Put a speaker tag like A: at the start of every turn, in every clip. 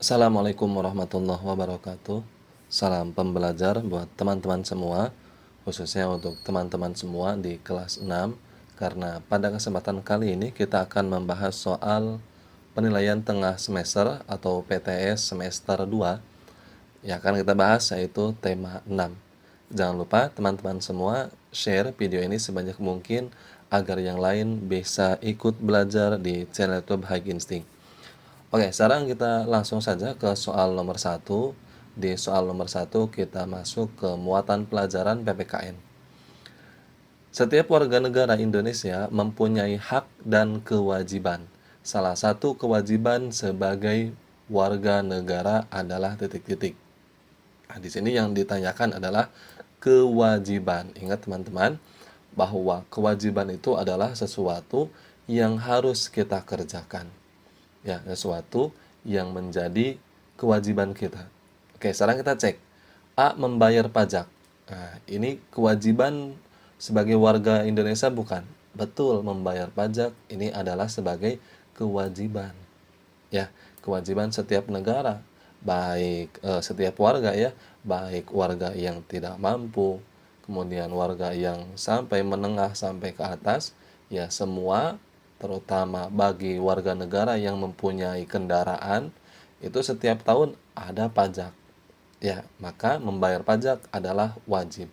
A: Assalamualaikum warahmatullahi wabarakatuh. Salam pembelajar buat teman-teman semua, khususnya untuk teman-teman semua di kelas 6. Karena pada kesempatan kali ini kita akan membahas soal penilaian tengah semester atau PTS semester 2. Yang akan kita bahas yaitu tema 6. Jangan lupa teman-teman semua share video ini sebanyak mungkin agar yang lain bisa ikut belajar di channel YouTube High Instinct. Oke, sekarang kita langsung saja ke soal nomor 1. Di soal nomor 1 kita masuk ke muatan pelajaran PPKN. Setiap warga negara Indonesia mempunyai hak dan kewajiban. Salah satu kewajiban sebagai warga negara adalah titik-titik. Nah, di sini yang ditanyakan adalah kewajiban. Ingat teman-teman, bahwa kewajiban itu adalah sesuatu yang harus kita kerjakan. Ya, sesuatu yang menjadi kewajiban kita. Oke, sekarang kita cek. A. Membayar pajak. Nah, ini kewajiban sebagai warga Indonesia bukan? Betul, membayar pajak ini adalah sebagai kewajiban. Ya, kewajiban setiap negara, baik setiap warga ya, baik warga yang tidak mampu, kemudian warga yang sampai menengah sampai ke atas, ya semua terutama bagi warga negara yang mempunyai kendaraan itu setiap tahun ada pajak. Ya, maka membayar pajak adalah wajib.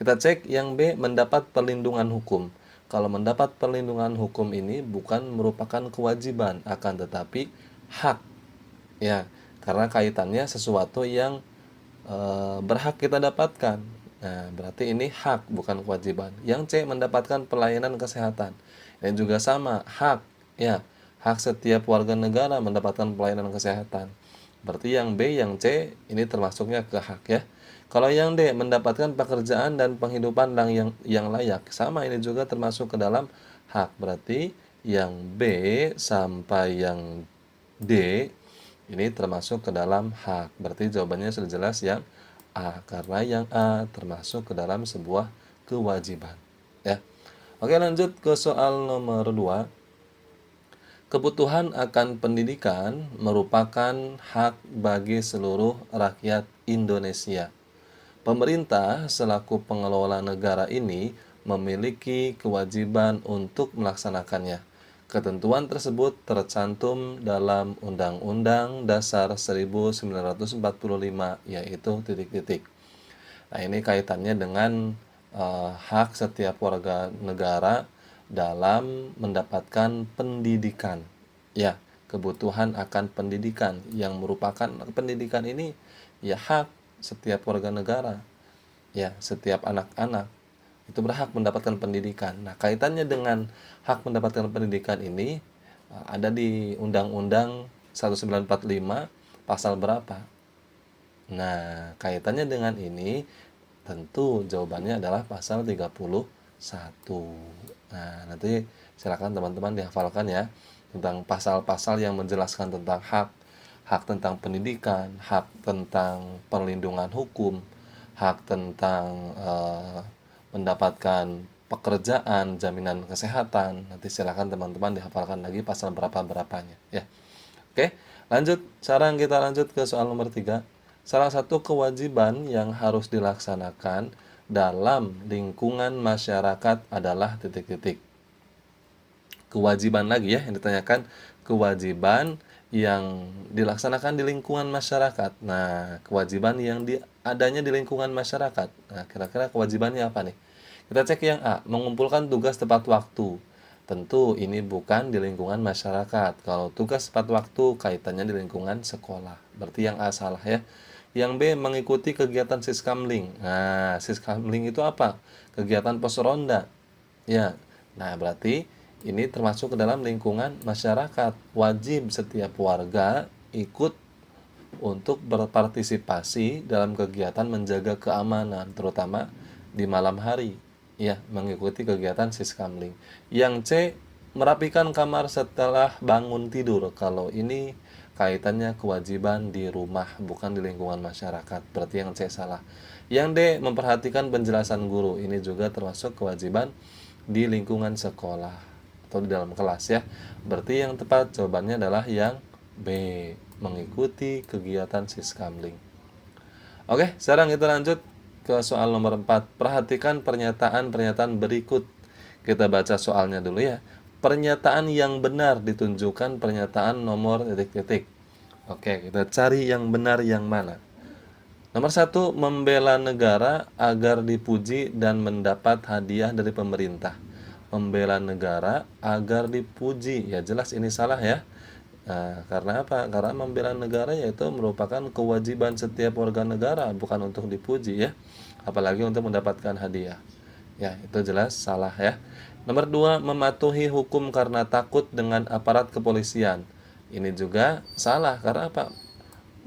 A: Kita cek yang B, mendapat perlindungan hukum. Kalau mendapat perlindungan hukum ini bukan merupakan kewajiban, akan tetapi hak. Ya, karena kaitannya sesuatu yang berhak kita dapatkan. Nah, berarti ini hak bukan kewajiban. Yang C, mendapatkan pelayanan kesehatan. Dan juga sama, hak. Ya, hak setiap warga negara mendapatkan pelayanan kesehatan. Berarti yang B, yang C ini termasuknya ke hak ya. Kalau yang D, mendapatkan pekerjaan dan penghidupan yang layak. Sama, ini juga termasuk ke dalam hak. Berarti yang B sampai yang D ini termasuk ke dalam hak. Berarti jawabannya sudah jelas yang A, karena yang A termasuk ke dalam sebuah kewajiban. Ya. Oke, lanjut ke soal nomor 2. Kebutuhan akan pendidikan merupakan hak bagi seluruh rakyat Indonesia. Pemerintah selaku pengelola negara ini memiliki kewajiban untuk melaksanakannya. Ketentuan tersebut tercantum dalam Undang-Undang Dasar 1945, yaitu titik-titik. Nah, ini kaitannya dengan hak setiap warga negara dalam mendapatkan pendidikan. Ya, kebutuhan akan pendidikan yang merupakan pendidikan ini ya hak setiap warga negara. Ya, setiap anak-anak itu berhak mendapatkan pendidikan. Nah, kaitannya dengan hak mendapatkan pendidikan ini ada di Undang-Undang 1945 pasal berapa? Nah, kaitannya dengan ini tentu jawabannya adalah pasal 31. Nah, nanti silakan teman-teman dihafalkan ya tentang pasal-pasal yang menjelaskan tentang hak, hak tentang pendidikan, hak tentang perlindungan hukum, hak tentang mendapatkan pekerjaan, jaminan kesehatan. Nanti silakan teman-teman dihafalkan lagi pasal berapa-berapanya ya. Oke, lanjut. Sekarang kita lanjut ke soal nomor 3. Salah satu kewajiban yang harus dilaksanakan dalam lingkungan masyarakat adalah titik-titik. Kewajiban lagi ya yang ditanyakan, kewajiban yang dilaksanakan di lingkungan masyarakat. Nah, kewajiban yang adanya di lingkungan masyarakat. Nah, kira-kira kewajibannya apa nih? Kita cek yang A, mengumpulkan tugas tepat waktu. Tentu ini bukan di lingkungan masyarakat. Kalau tugas tepat waktu kaitannya di lingkungan sekolah. Berarti yang A salah ya. Yang B, mengikuti kegiatan Siskamling. Nah, Siskamling itu apa? Kegiatan pos ronda. Ya. Nah, berarti Ini termasuk ke dalam lingkungan masyarakat. Wajib setiap warga ikut untuk berpartisipasi dalam kegiatan menjaga keamanan, terutama di malam hari, ya, mengikuti kegiatan Siskamling. Yang C, merapikan kamar setelah bangun tidur. Kalau ini kaitannya kewajiban di rumah, bukan di lingkungan masyarakat. Berarti yang C salah. Yang D, memperhatikan penjelasan guru. Ini juga termasuk kewajiban di lingkungan sekolah atau di dalam kelas, ya. Berarti yang tepat jawabannya adalah yang B, mengikuti kegiatan Siskamling. Oke, sekarang kita lanjut ke soal nomor 4. Perhatikan pernyataan-pernyataan berikut. Kita baca soalnya dulu, ya. Pernyataan yang benar ditunjukkan pernyataan nomor titik-titik. Oke, kita cari yang benar yang mana. Nomor 1, membela negara agar dipuji dan mendapat hadiah dari pemerintah. Membela negara agar dipuji. Ya jelas ini salah, ya. Nah, karena apa? Karena membela negara yaitu merupakan kewajiban setiap warga negara, bukan untuk dipuji, ya. Apalagi untuk mendapatkan hadiah. Ya, itu jelas salah, ya. Nomor 2, mematuhi hukum karena takut dengan aparat kepolisian. Ini juga salah, karena apa?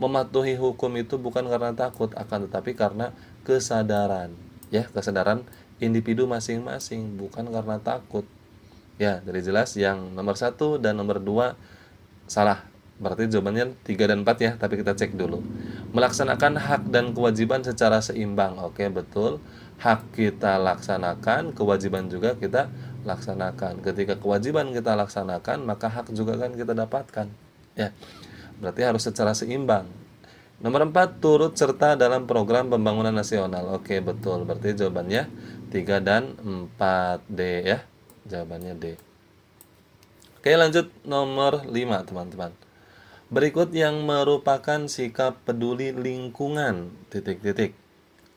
A: Mematuhi hukum itu bukan karena takut, akan tetapi karena kesadaran, ya, kesadaran individu masing-masing, bukan karena takut. Ya, jadi jelas yang nomor 1 dan nomor 2 salah. Berarti jawabannya 3 dan 4, ya, tapi kita cek dulu. Melaksanakan hak dan kewajiban secara seimbang. Oke, betul. Hak kita laksanakan, kewajiban juga kita laksanakan. Ketika kewajiban kita laksanakan, maka hak juga kan kita dapatkan. Ya. Berarti harus secara seimbang. Nomor 4, turut serta dalam program pembangunan nasional. Oke, betul. Berarti jawabannya 3 dan 4, D, ya. Jawabannya D. Oke, lanjut nomor 5, teman-teman. Berikut yang merupakan sikap peduli lingkungan, titik-titik.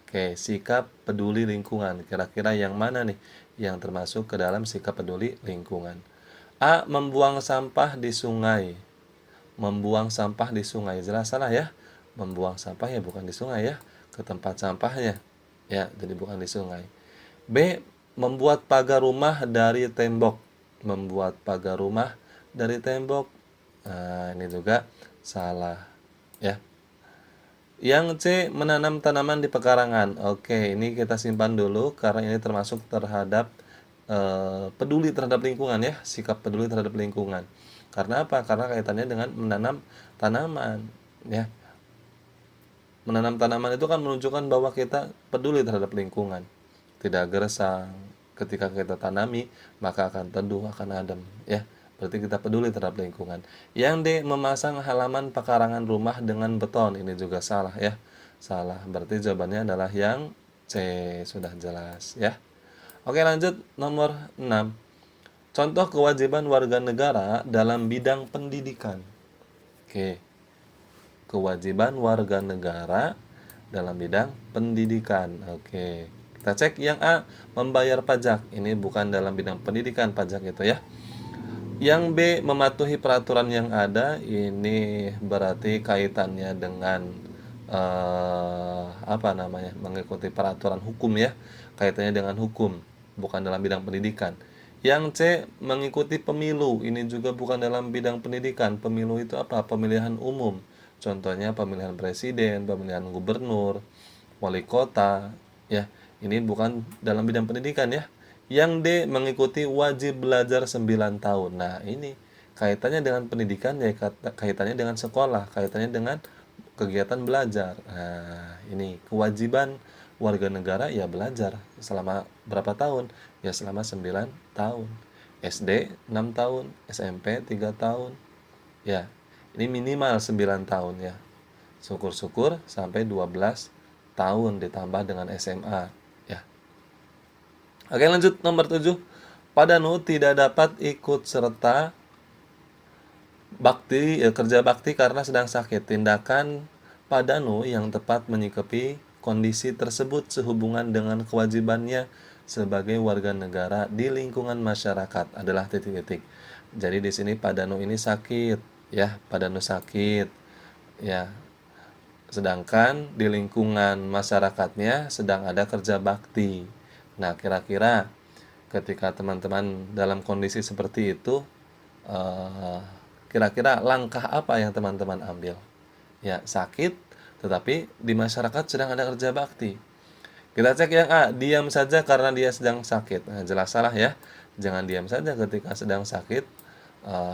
A: Oke, sikap peduli lingkungan. Kira-kira yang mana nih yang termasuk ke dalam sikap peduli lingkungan? A, membuang sampah di sungai. Membuang sampah di sungai, jelas salah, ya. Membuang sampah ya bukan di sungai, ya, ke tempat sampahnya, ya, jadi bukan di sungai. B, membuat pagar rumah dari tembok. Membuat pagar rumah dari tembok. Nah, ini juga salah, ya. Yang C, menanam tanaman di pekarangan. Oke, ini kita simpan dulu karena ini termasuk terhadap peduli terhadap lingkungan, ya, sikap peduli terhadap lingkungan. Karena apa? Karena kaitannya dengan menanam tanaman, ya. Menanam tanaman itu kan menunjukkan bahwa kita peduli terhadap lingkungan. Tidak gersang. Ketika kita tanami, maka akan teduh, akan adem, ya. Berarti kita peduli terhadap lingkungan. Yang D, memasang halaman pekarangan rumah dengan beton. Ini juga salah, ya. Salah. Berarti jawabannya adalah yang C, sudah jelas, ya. Oke, lanjut nomor 6. Contoh kewajiban warga negara dalam bidang pendidikan. Oke. Kewajiban warga negara dalam bidang pendidikan. Oke. Kita cek yang A, membayar pajak. Ini bukan dalam bidang pendidikan pajak itu, ya. Yang B, mematuhi peraturan yang ada. Ini berarti kaitannya dengan apa namanya? Mengikuti peraturan hukum, ya. Kaitannya dengan hukum, bukan dalam bidang pendidikan. Yang C, mengikuti pemilu. Ini juga bukan dalam bidang pendidikan. Pemilu itu apa? Pemilihan umum. Contohnya pemilihan presiden, pemilihan gubernur, wali kota, ya. Ini bukan dalam bidang pendidikan, ya. Yang D, mengikuti wajib belajar 9 tahun. Nah, ini kaitannya dengan pendidikan, ya, kaitannya dengan sekolah, kaitannya dengan kegiatan belajar. Nah, ini kewajiban warga negara, ya, belajar selama berapa tahun? Ya, selama 9 tahun. SD 6 tahun, SMP 3 tahun. Ya, ini minimal 9 tahun, ya. Syukur-syukur sampai 12 tahun ditambah dengan SMA, ya. Oke, lanjut nomor 7. Padanu tidak dapat ikut serta kerja bakti karena sedang sakit. Tindakan Padanu yang tepat menyikapi kondisi tersebut sehubungan dengan kewajibannya sebagai warga negara di lingkungan masyarakat adalah titik-titik. Jadi di sini Padanu ini sakit, ya, Padanu sakit, ya. Sedangkan di lingkungan masyarakatnya sedang ada kerja bakti. Nah, kira-kira ketika teman-teman dalam kondisi seperti itu, eh, kira-kira langkah apa yang teman-teman ambil? Ya, sakit, tetapi di masyarakat sedang ada kerja bakti. Kita cek yang A, diam saja karena dia sedang sakit. Nah, jelas salah ya. Jangan diam saja ketika sedang sakit.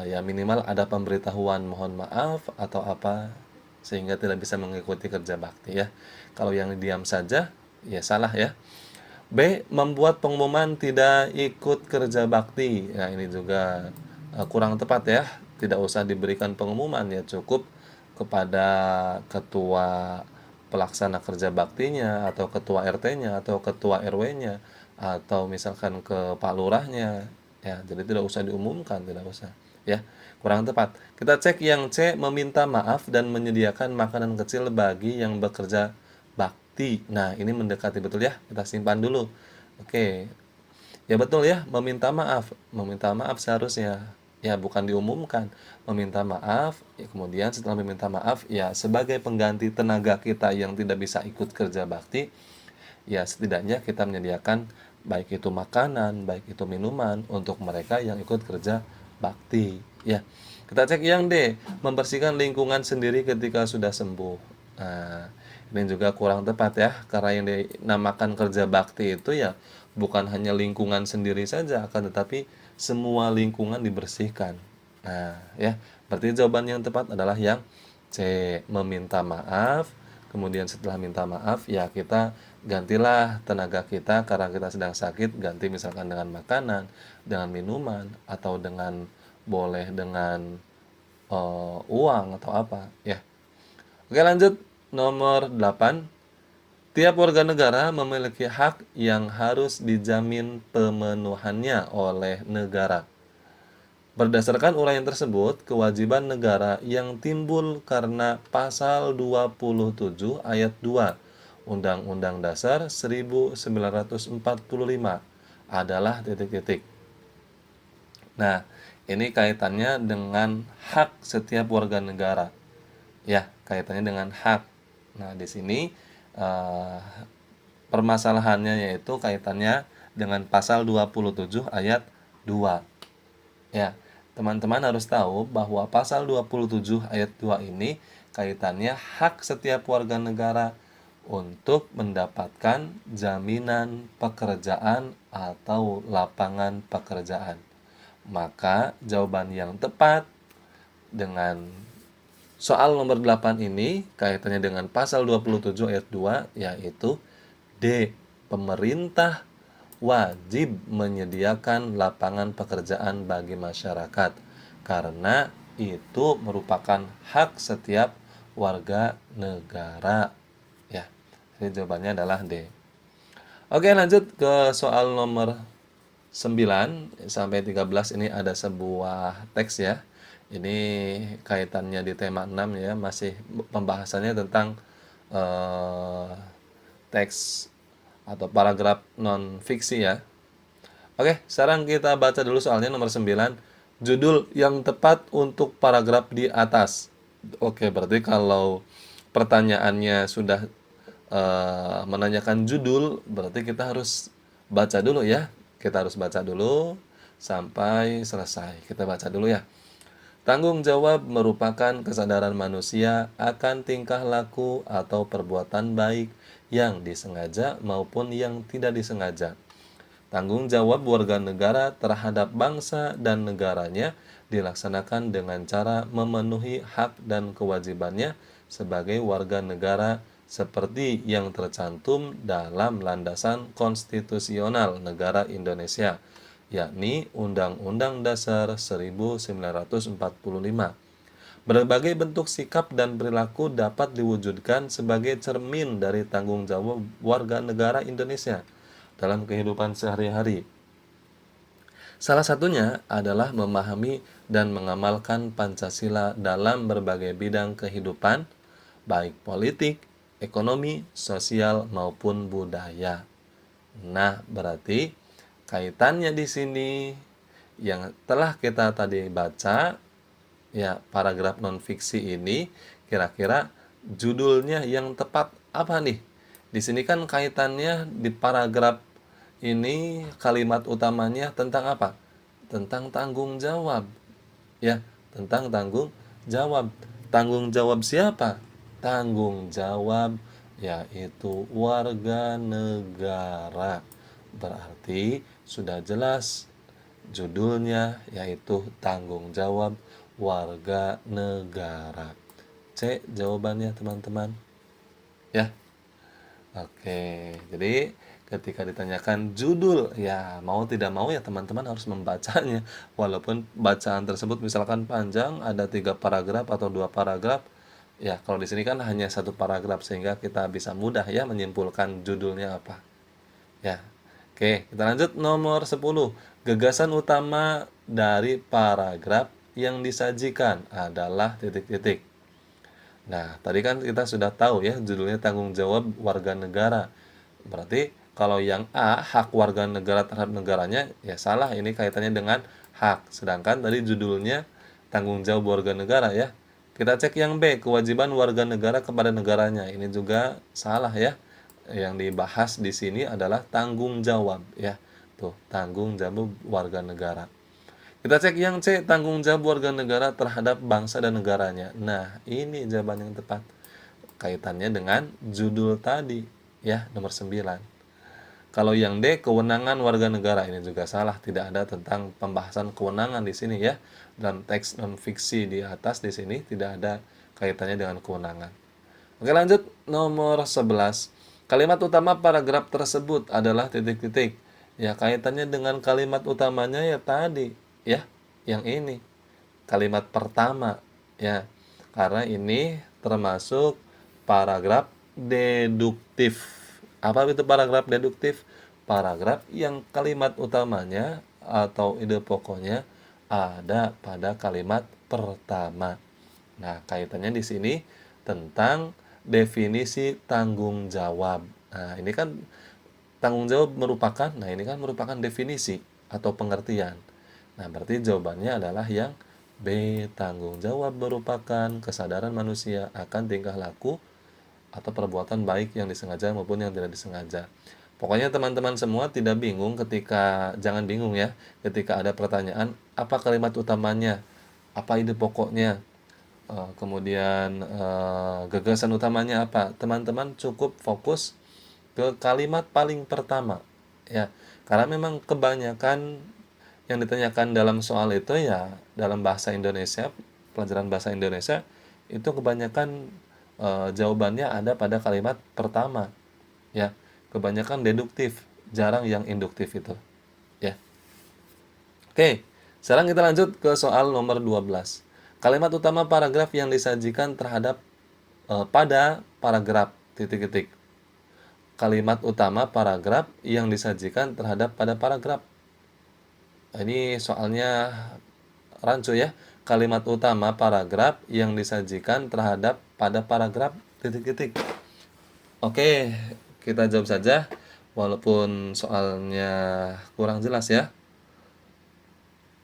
A: Ya minimal ada pemberitahuan mohon maaf atau apa sehingga tidak bisa mengikuti kerja bakti ya. Kalau yang diam saja, ya salah ya. B. Membuat pengumuman tidak ikut kerja bakti. Nah, ini juga kurang tepat ya. Tidak usah diberikan pengumuman ya, cukup kepada ketua pelaksana kerja baktinya atau ketua RT-nya atau ketua RW-nya atau misalkan ke Pak Lurahnya ya. Jadi tidak usah diumumkan, tidak usah ya. Kurang tepat. Kita cek yang C, meminta maaf dan menyediakan makanan kecil bagi yang bekerja bakti. Nah, ini mendekati betul ya. Kita simpan dulu. Oke. Ya betul ya, meminta maaf. Meminta maaf seharusnya. Ya, bukan diumumkan. Meminta maaf, ya kemudian setelah meminta maaf, ya sebagai pengganti tenaga kita yang tidak bisa ikut kerja bakti, ya setidaknya kita menyediakan baik itu makanan, baik itu minuman untuk mereka yang ikut kerja bakti. Ya, kita cek yang D, membersihkan lingkungan sendiri ketika sudah sembuh. Nah, ini juga kurang tepat ya, karena yang dinamakan kerja bakti itu ya bukan hanya lingkungan sendiri saja, akan tetapi semua lingkungan dibersihkan. Nah, ya, berarti jawaban yang tepat adalah yang C, meminta maaf. Kemudian setelah minta maaf, ya kita gantilah tenaga kita karena kita sedang sakit, ganti misalkan dengan makanan, dengan minuman, atau dengan boleh dengan uang atau apa, ya. Oke, lanjut. Nomor 8. Tiap warga negara memiliki hak yang harus dijamin pemenuhannya oleh negara. Berdasarkan uraian tersebut, kewajiban negara yang timbul karena pasal 27 ayat 2 Undang-Undang Dasar 1945 adalah titik-titik. Nah, ini kaitannya dengan hak setiap warga negara. Ya, kaitannya dengan hak. Nah, di sini eh, permasalahannya yaitu kaitannya dengan pasal 27 ayat 2. Ya, teman-teman harus tahu bahwa pasal 27 ayat 2 ini kaitannya hak setiap warga negara untuk mendapatkan jaminan pekerjaan atau lapangan pekerjaan. Maka jawaban yang tepat dengan soal nomor 8 ini kaitannya dengan pasal 27 ayat 2 yaitu D. Pemerintah wajib menyediakan lapangan pekerjaan bagi masyarakat karena itu merupakan hak setiap warga negara. Ya, jadi jawabannya adalah D. Oke, lanjut ke soal nomor 9 sampai 13. Ini ada sebuah teks ya. Ini kaitannya di tema 6 ya, masih pembahasannya tentang eh, teks atau paragraf non fiksi ya. Oke, sekarang kita baca dulu soalnya nomor 9. Judul yang tepat untuk paragraf di atas. Oke, berarti kalau pertanyaannya sudah menanyakan judul, berarti kita harus baca dulu ya. Kita harus baca dulu sampai selesai. Kita baca dulu ya. Tanggung jawab merupakan kesadaran manusia akan tingkah laku atau perbuatan baik yang disengaja maupun yang tidak disengaja. Tanggung jawab warga negara terhadap bangsa dan negaranya dilaksanakan dengan cara memenuhi hak dan kewajibannya sebagai warga negara seperti yang tercantum dalam landasan konstitusional negara Indonesia, yakni Undang-Undang Dasar 1945. Berbagai bentuk sikap dan perilaku dapat diwujudkan sebagai cermin dari tanggung jawab warga negara Indonesia dalam kehidupan sehari-hari. Salah satunya adalah memahami dan mengamalkan Pancasila dalam berbagai bidang kehidupan, baik politik, ekonomi, sosial, maupun budaya. Nah, berarti kaitannya di sini yang telah kita tadi baca, ya paragraf non fiksi ini kira-kira judulnya yang tepat apa nih? Di sini kan kaitannya di paragraf ini kalimat utamanya tentang apa? Tentang tanggung jawab. Ya, tentang tanggung jawab. Tanggung jawab siapa? Tanggung jawab yaitu warga negara. Berarti sudah jelas judulnya yaitu tanggung jawab warga negara. C jawabannya teman-teman. Ya. Oke, jadi ketika ditanyakan judul, ya mau tidak mau ya teman-teman harus membacanya. Walaupun bacaan tersebut misalkan panjang, ada 3 paragraf atau 2 paragraf, ya kalau di sini kan hanya 1 paragraf sehingga kita bisa mudah ya menyimpulkan judulnya apa. Ya, oke kita lanjut nomor 10. Gagasan utama dari paragraf yang disajikan adalah titik-titik. Nah, tadi kan kita sudah tahu ya judulnya tanggung jawab warga negara. Berarti kalau yang A, hak warga negara terhadap negaranya, ya salah. Ini kaitannya dengan hak. Sedangkan tadi judulnya tanggung jawab warga negara ya. Kita cek yang B, kewajiban warga negara kepada negaranya. Ini juga salah ya. Yang dibahas di sini adalah tanggung jawab ya. Tuh, tanggung jawab warga negara. Kita cek yang C, tanggung jawab warga negara terhadap bangsa dan negaranya. Nah, ini jawaban yang tepat. Kaitannya dengan judul tadi, ya, nomor 9. Kalau yang D, kewenangan warga negara, ini juga salah. Tidak ada tentang pembahasan kewenangan di sini ya. Dalam teks non-fiksi di atas di sini tidak ada kaitannya dengan kewenangan. Oke, lanjut nomor 11. Kalimat utama paragraf tersebut adalah titik-titik. Ya, kaitannya dengan kalimat utamanya ya tadi, ya, yang ini. Kalimat pertama, ya. Karena ini termasuk paragraf deduktif. Apa itu paragraf deduktif? Paragraf yang kalimat utamanya atau ide pokoknya ada pada kalimat pertama. Nah, kaitannya di sini tentang definisi tanggung jawab. Nah, ini kan tanggung jawab merupakan, nah ini kan merupakan definisi atau pengertian. Nah, berarti jawabannya adalah yang B, tanggung jawab merupakan kesadaran manusia akan tingkah laku atau perbuatan baik yang disengaja maupun yang tidak disengaja. Pokoknya teman-teman semua tidak bingung ketika, jangan bingung ya, ketika ada pertanyaan, apa kalimat utamanya, apa ide pokoknya, kemudian gagasan utamanya apa. Teman-teman cukup fokus ke kalimat paling pertama ya, karena memang kebanyakan yang ditanyakan dalam soal itu ya dalam bahasa Indonesia, pelajaran bahasa Indonesia itu kebanyakan jawabannya ada pada kalimat pertama ya, kebanyakan deduktif, jarang yang induktif itu ya. Oke, sekarang kita lanjut ke soal nomor 12. Kalimat utama paragraf yang disajikan terhadap pada paragraf titik-titik. Kalimat utama paragraf yang disajikan terhadap pada paragraf. Ini soalnya rancu ya. Kalimat utama paragraf yang disajikan terhadap pada paragraf titik-titik. Oke, kita jawab saja walaupun soalnya kurang jelas ya.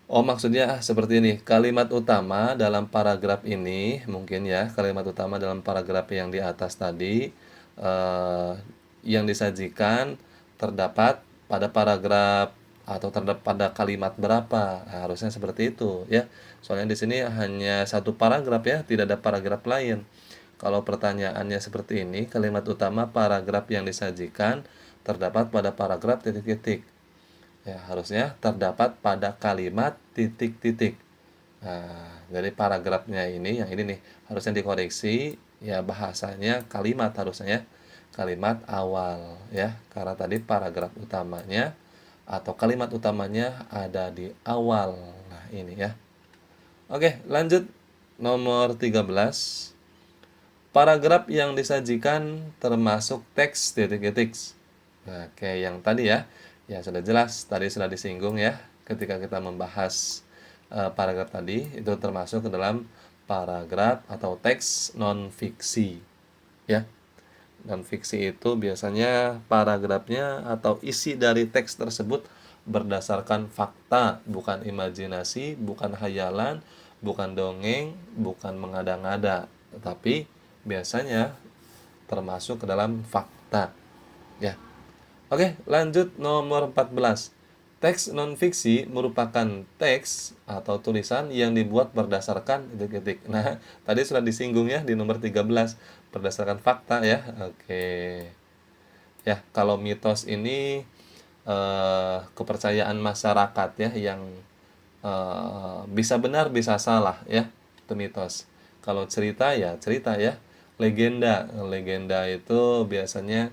A: Oh, maksudnya seperti ini. Kalimat utama dalam paragraf ini, mungkin ya, kalimat utama dalam paragraf yang di atas tadi, yang disajikan terdapat pada paragraf atau terdapat pada kalimat berapa. Nah, harusnya seperti itu ya. Soalnya di sini hanya 1 paragraf ya, tidak ada paragraf lain. Kalau pertanyaannya seperti ini, kalimat utama paragraf yang disajikan terdapat pada paragraf titik-titik. Ya, harusnya terdapat pada kalimat titik-titik. Nah, dari paragrafnya ini, yang ini nih, harusnya dikoreksi, ya bahasanya kalimat harusnya ya. Kalimat awal ya, karena tadi paragraf utamanya atau kalimat utamanya ada di awal. Nah, ini ya. Oke, lanjut nomor 13. Paragraf yang disajikan termasuk teks titik-titik. Nah, kayak yang tadi ya. Ya, sudah jelas, tadi sudah disinggung ya, ketika kita membahas paragraf tadi, itu termasuk ke dalam paragraf atau teks non-fiksi. Ya, non-fiksi itu biasanya paragrafnya atau isi dari teks tersebut berdasarkan fakta, bukan imajinasi, bukan hayalan, bukan dongeng, bukan mengada-ngada, tetapi biasanya termasuk ke dalam fakta. Ya, Oke, lanjut nomor 14. Teks non-fiksi merupakan teks atau tulisan yang dibuat berdasarkan titik-titik. Nah, tadi sudah disinggung ya di nomor 13, berdasarkan fakta ya. Oke. Ya, kalau mitos ini kepercayaan masyarakat ya yang bisa benar bisa salah ya, itu mitos. Kalau cerita ya cerita ya, legenda. Legenda itu biasanya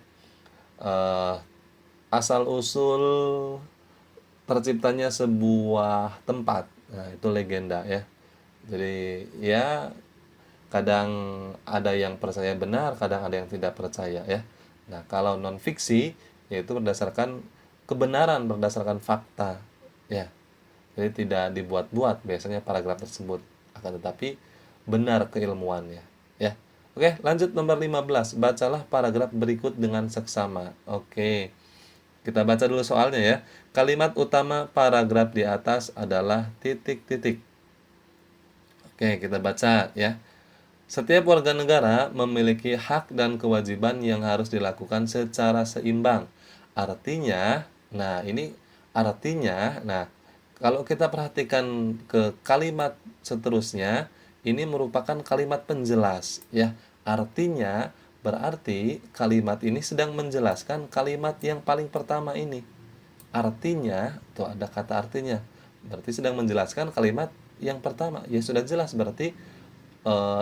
A: eh, asal usul terciptanya sebuah tempat. Nah, itu legenda ya. Jadi ya kadang ada yang percaya benar, kadang ada yang tidak percaya ya. Nah, kalau non fiksi yaitu berdasarkan kebenaran, berdasarkan fakta ya. Jadi tidak dibuat-buat biasanya paragraf tersebut, akan tetapi benar keilmuannya ya. Oke, lanjut nomor 15. Bacalah paragraf berikut dengan seksama. Oke. Kita baca dulu soalnya ya. Kalimat utama paragraf di atas adalah titik-titik. Oke, kita baca ya. Setiap warga negara memiliki hak dan kewajiban yang harus dilakukan secara seimbang. Artinya, nah ini artinya, nah kalau kita perhatikan ke kalimat seterusnya, ini merupakan kalimat penjelas ya. Artinya berarti kalimat ini sedang menjelaskan kalimat yang paling pertama ini. Artinya, tuh ada kata artinya. Berarti sedang menjelaskan kalimat yang pertama. Ya sudah jelas berarti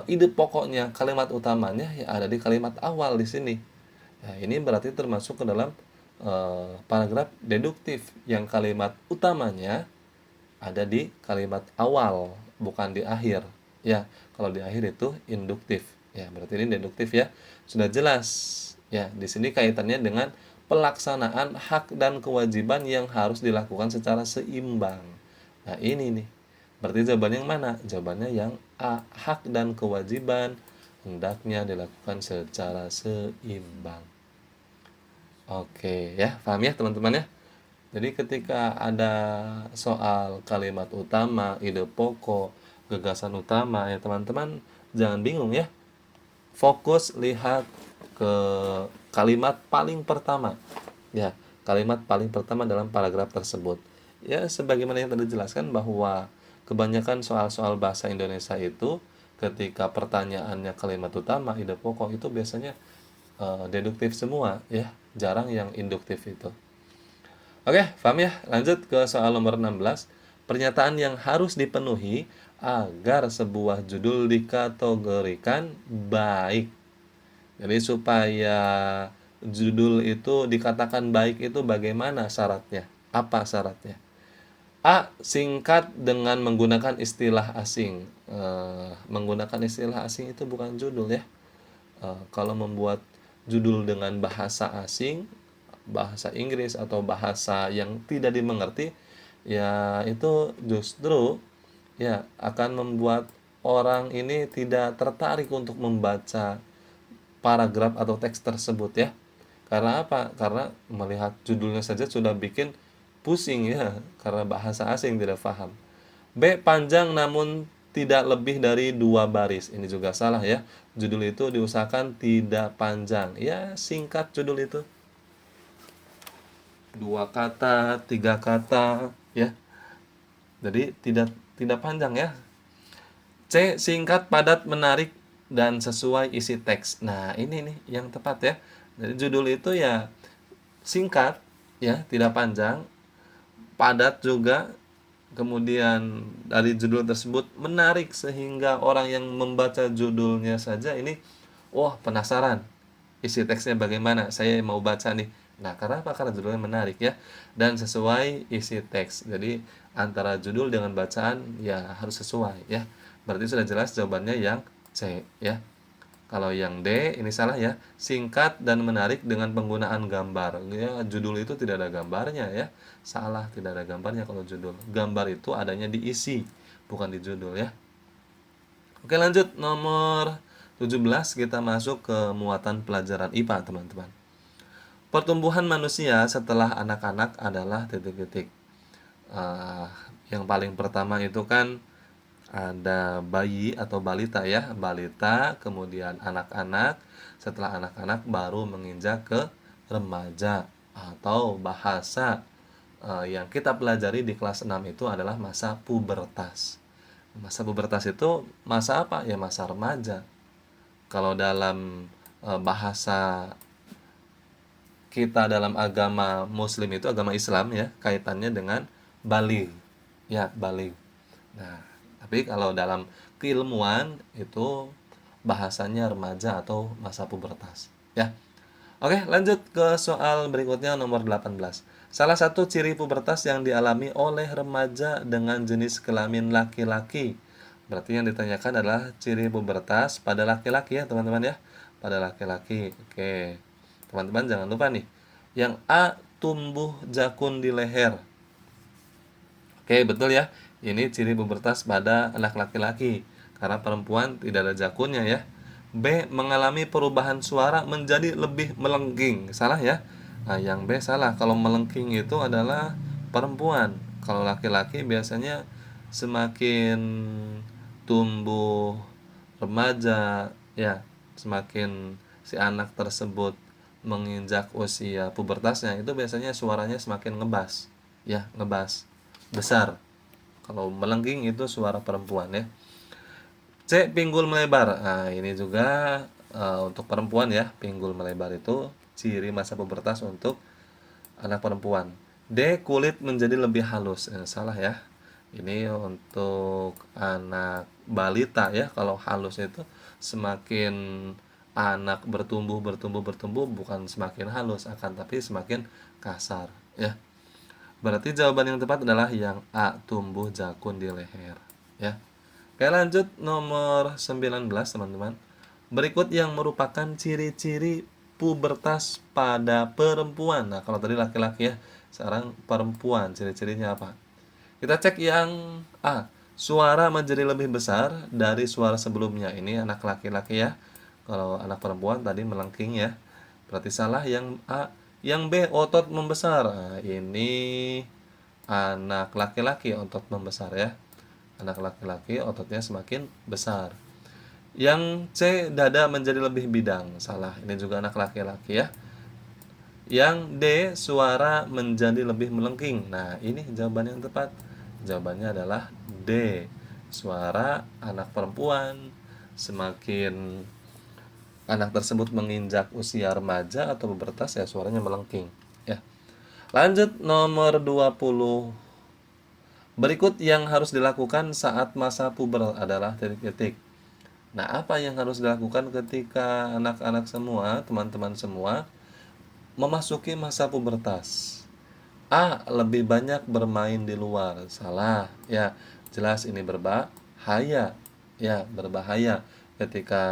A: ide pokoknya kalimat utamanya ya ada di kalimat awal di sini. Nah, ini berarti termasuk ke dalam paragraf deduktif yang kalimat utamanya ada di kalimat awal, bukan di akhir. Ya, kalau di akhir itu induktif. Ya, berarti ini deduktif ya. Sudah jelas. Ya, di sini kaitannya dengan pelaksanaan hak dan kewajiban yang harus dilakukan secara seimbang. Nah, ini nih. Berarti jawabannya yang mana? Jawabannya yang A, hak dan kewajiban hendaknya dilakukan secara seimbang. Oke, ya, paham ya teman-teman ya? Jadi ketika ada soal kalimat utama, ide pokok, gagasan utama ya teman-teman jangan bingung ya. Fokus lihat ke kalimat paling pertama. Ya, kalimat paling pertama dalam paragraf tersebut. Ya, sebagaimana yang tadi dijelaskan bahwa kebanyakan soal-soal bahasa Indonesia itu ketika pertanyaannya kalimat utama, ide pokok itu biasanya deduktif semua ya, jarang yang induktif itu. Oke, paham ya? Lanjut ke soal nomor 16. Pernyataan yang harus dipenuhi agar sebuah judul dikategorikan baik. Jadi supaya judul itu dikatakan baik itu bagaimana syaratnya? Apa syaratnya? A. Singkat dengan menggunakan istilah asing. Menggunakan istilah asing itu bukan judul ya. Kalau membuat judul dengan bahasa asing, bahasa Inggris atau bahasa yang tidak dimengerti, ya itu justru ya akan membuat orang ini tidak tertarik untuk membaca paragraf atau teks tersebut ya. Karena apa? Karena melihat judulnya saja sudah bikin pusing ya, karena bahasa asing tidak paham. B. Panjang namun tidak lebih dari 2 baris. Ini juga salah ya. Judul itu diusahakan tidak panjang. Ya, singkat judul itu. 2 kata, 3 kata, ya. Jadi tidak tidak panjang ya. C. Singkat, padat, menarik, dan sesuai isi teks. Nah, ini nih yang tepat ya. Jadi judul itu ya singkat, ya, tidak panjang, padat juga, kemudian dari judul tersebut menarik sehingga orang yang membaca judulnya saja ini, wah penasaran isi teksnya bagaimana, saya mau baca nih. Nah, karena apa? Karena judulnya menarik ya, dan sesuai isi teks. Jadi antara judul dengan bacaan ya harus sesuai ya. Berarti sudah jelas jawabannya yang C ya. Kalau yang D ini salah ya, singkat dan menarik dengan penggunaan gambar. Ya, judul itu tidak ada gambarnya ya. Salah, tidak ada gambarnya kalau judul. Gambar itu adanya di isi, bukan di judul ya. Oke, lanjut nomor 17 kita masuk ke muatan pelajaran IPA, teman-teman. Pertumbuhan manusia setelah anak-anak adalah titik-titik. Eh, yang paling pertama itu kan ada bayi atau balita ya, balita, kemudian anak-anak, setelah anak-anak baru menginjak ke remaja. atau bahasa yang kita pelajari di kelas 6 itu adalah masa pubertas. Masa pubertas itu masa apa? Ya masa remaja. Kalau dalam bahasa kita dalam agama muslim itu, agama Islam ya, kaitannya dengan baligh. Ya, baligh. Nah, tapi kalau dalam keilmuan itu bahasanya remaja atau masa pubertas. Ya. Oke, lanjut ke soal berikutnya nomor 18. Salah satu ciri pubertas yang dialami oleh remaja dengan jenis kelamin laki-laki. Berarti yang ditanyakan adalah ciri pubertas pada laki-laki ya, teman-teman ya. Pada laki-laki. Oke. Teman-teman jangan lupa nih. Yang A, tumbuh jakun di leher. Oke, betul ya. Ini ciri pubertas pada anak laki-laki. Karena perempuan tidak ada jakunnya ya. B, mengalami perubahan suara menjadi lebih melengking. Salah ya. Nah, yang B salah. Kalau melengking itu adalah perempuan. Kalau laki-laki biasanya semakin tumbuh remaja ya, semakin si anak tersebut menginjak usia pubertasnya itu biasanya suaranya semakin ngebas. Ya, ngebas besar. Kalau melengking itu suara perempuan ya. C, pinggul melebar. Nah, ini juga untuk perempuan ya. Pinggul melebar itu ciri masa pubertas untuk anak perempuan. D, kulit menjadi lebih halus. Salah ya. Ini untuk anak balita ya. Kalau halus itu semakin anak bertumbuh bukan semakin halus, akan tapi semakin kasar ya. Berarti jawaban yang tepat adalah yang A, tumbuh jakun di leher ya. Oke, lanjut nomor 19 teman-teman. Berikut yang merupakan ciri-ciri pubertas pada perempuan. Nah, kalau tadi laki-laki ya, sekarang perempuan ciri-cirinya apa? Kita cek yang A, suara menjadi lebih besar dari suara sebelumnya. Ini anak laki-laki ya. Kalau anak perempuan tadi melengking ya. Berarti salah yang A. Yang B, otot membesar. Nah, ini anak laki-laki otot membesar ya. Anak laki-laki ototnya semakin besar. Yang C, dada menjadi lebih bidang. Salah, ini juga anak laki-laki ya. Yang D, suara menjadi lebih melengking. Nah, ini jawaban yang tepat. Jawabannya adalah D. Suara anak perempuan semakin anak tersebut menginjak usia remaja atau pubertas ya suaranya melengking ya. Lanjut nomor 20. Berikut yang harus dilakukan saat masa puber adalah titik-titik. Nah, apa yang harus dilakukan ketika anak-anak semua, teman-teman semua memasuki masa pubertas? A, lebih banyak bermain di luar. Salah. Ya, jelas ini berbahaya. Ya, berbahaya ketika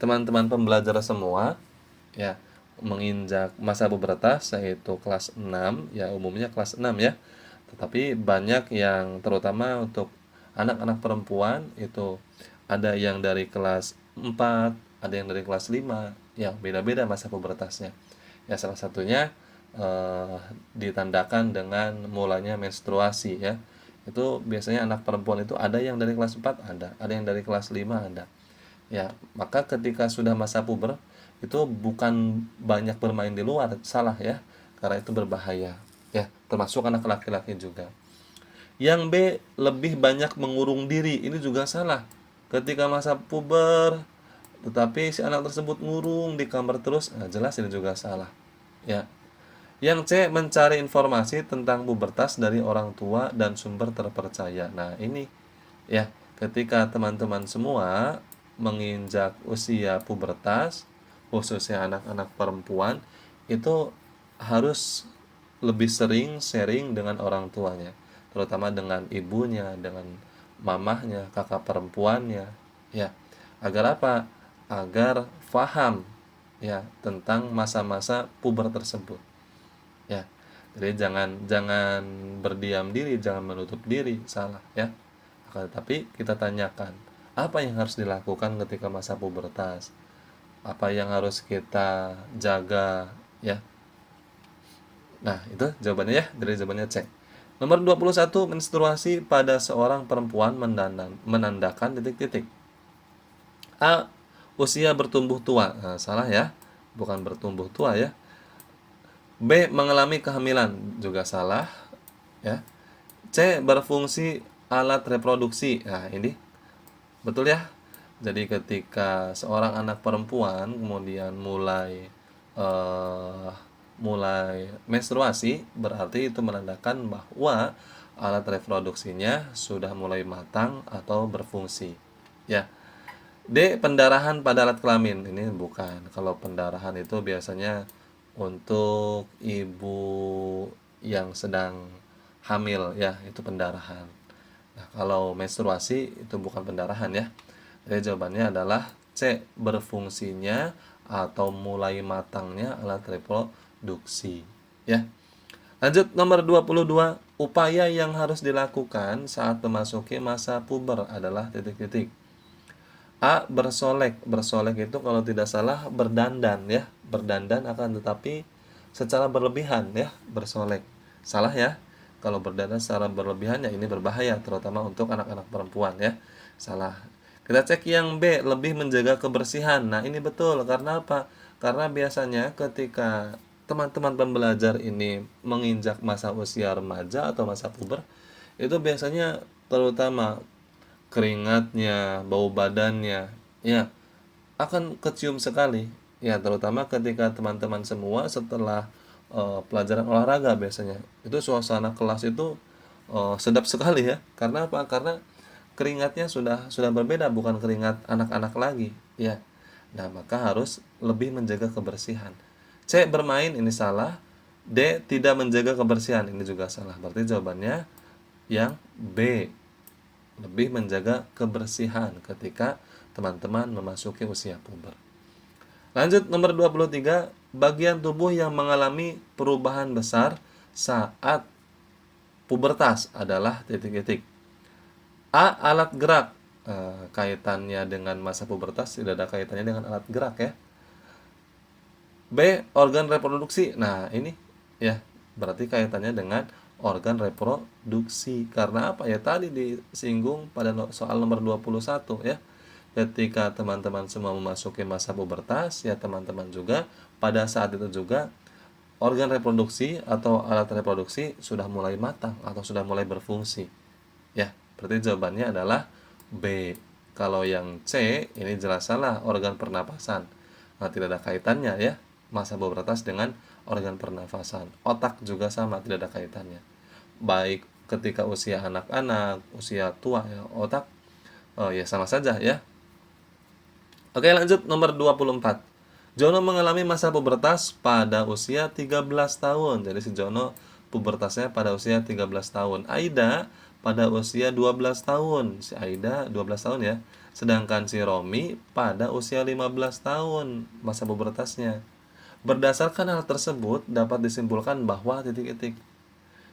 A: teman-teman pembelajar semua ya menginjak masa pubertas yaitu kelas 6 ya, umumnya kelas 6 ya. Tetapi banyak yang terutama untuk anak-anak perempuan itu ada yang dari kelas 4, ada yang dari kelas 5, ya beda-beda masa pubertasnya. Ya salah satunya ditandakan dengan mulanya menstruasi ya. Itu biasanya anak perempuan itu ada yang dari kelas 4 ada yang dari kelas 5 ada. Ya, maka ketika sudah masa puber itu bukan banyak bermain di luar, salah ya. Karena itu berbahaya. Ya, termasuk anak laki-laki juga. Yang B, lebih banyak mengurung diri. Ini juga salah. Ketika masa puber tetapi si anak tersebut ngurung di kamar terus, nah jelas ini juga salah. Ya. Yang C, mencari informasi tentang pubertas dari orang tua dan sumber terpercaya. Nah, ini ya, ketika teman-teman semua menginjak usia pubertas, khususnya anak-anak perempuan, itu harus lebih sering sharing dengan orang tuanya, terutama dengan ibunya, dengan mamahnya, kakak perempuannya, ya. Agar apa? Agar paham ya tentang masa-masa puber tersebut. Ya. Jadi jangan jangan berdiam diri, jangan menutup diri, salah ya. Akan tetapi kita tanyakan, apa yang harus dilakukan ketika masa pubertas? Apa yang harus kita jaga ya? Nah, itu jawabannya ya, dari jawabannya cek. Nomor 21, menstruasi pada seorang perempuan menandakan titik-titik. A, usia bertumbuh tua. Nah, salah ya. Bukan bertumbuh tua ya. B. Mengalami kehamilan, juga salah, ya. C. Berfungsi alat reproduksi. Nah, ini betul ya. Jadi ketika seorang anak perempuan kemudian eh, mulai menstruasi, berarti itu menandakan bahwa alat reproduksinya sudah mulai matang atau berfungsi. Ya. D. Pendarahan pada alat kelamin. Ini bukan. Kalau pendarahan itu biasanya untuk ibu yang sedang hamil, ya, itu pendarahan. Nah, kalau menstruasi itu bukan pendarahan ya. Jadi jawabannya adalah C. Berfungsinya atau mulai matangnya alat reproduksi. Ya. Lanjut nomor 22. Upaya yang harus dilakukan saat memasuki masa puber adalah titik-titik. A. Bersolek. Bersolek itu kalau tidak salah berdandan ya. Berdandan akan tetapi secara berlebihan ya, bersolek. Salah ya. Kalau berdandan secara berlebihan ya ini berbahaya terutama untuk anak-anak perempuan ya. Salah. Kita cek yang B, lebih menjaga kebersihan. Nah, ini betul karena apa? Karena biasanya ketika teman-teman pembelajar ini menginjak masa usia remaja atau masa puber, itu biasanya terutama keringatnya, bau badannya, ya akan kecium sekali. Ya, terutama ketika teman-teman semua setelah pelajaran olahraga biasanya. Itu suasana kelas itu sedap sekali ya. Karena apa? Karena keringatnya sudah berbeda, bukan keringat anak-anak lagi, ya. Nah, maka harus lebih menjaga kebersihan. C. Bermain, ini salah. D. Tidak menjaga kebersihan, ini juga salah. Berarti jawabannya yang B, lebih menjaga kebersihan ketika teman-teman memasuki usia puber. Lanjut nomor 23, bagian tubuh yang mengalami perubahan besar saat pubertas adalah titik-titik. A. Alat gerak. Kaitannya dengan masa pubertas tidak ada kaitannya dengan alat gerak ya. B. Organ reproduksi. Nah, ini ya, berarti kaitannya dengan organ reproduksi. Karena apa ya? Tadi disinggung pada soal nomor 21 ya. Ketika teman-teman semua memasuki masa pubertas, ya teman-teman juga pada saat itu juga organ reproduksi atau alat reproduksi sudah mulai matang atau sudah mulai berfungsi. Ya, berarti jawabannya adalah B. Kalau yang C, ini jelas salah, organ pernapasan. Nah, tidak ada kaitannya ya, masa pubertas dengan organ pernafasan. Otak juga sama, tidak ada kaitannya. Baik ketika usia anak-anak, usia tua ya, otak ya sama saja ya. Oke, lanjut nomor 24. Jono mengalami masa pubertas pada usia 13 tahun. Jadi si Jono pubertasnya pada usia 13 tahun. Aida pada usia 12 tahun. Si Aida 12 tahun ya. Sedangkan si Romi pada usia 15 tahun masa pubertasnya. Berdasarkan hal tersebut dapat disimpulkan bahwa titik-titik.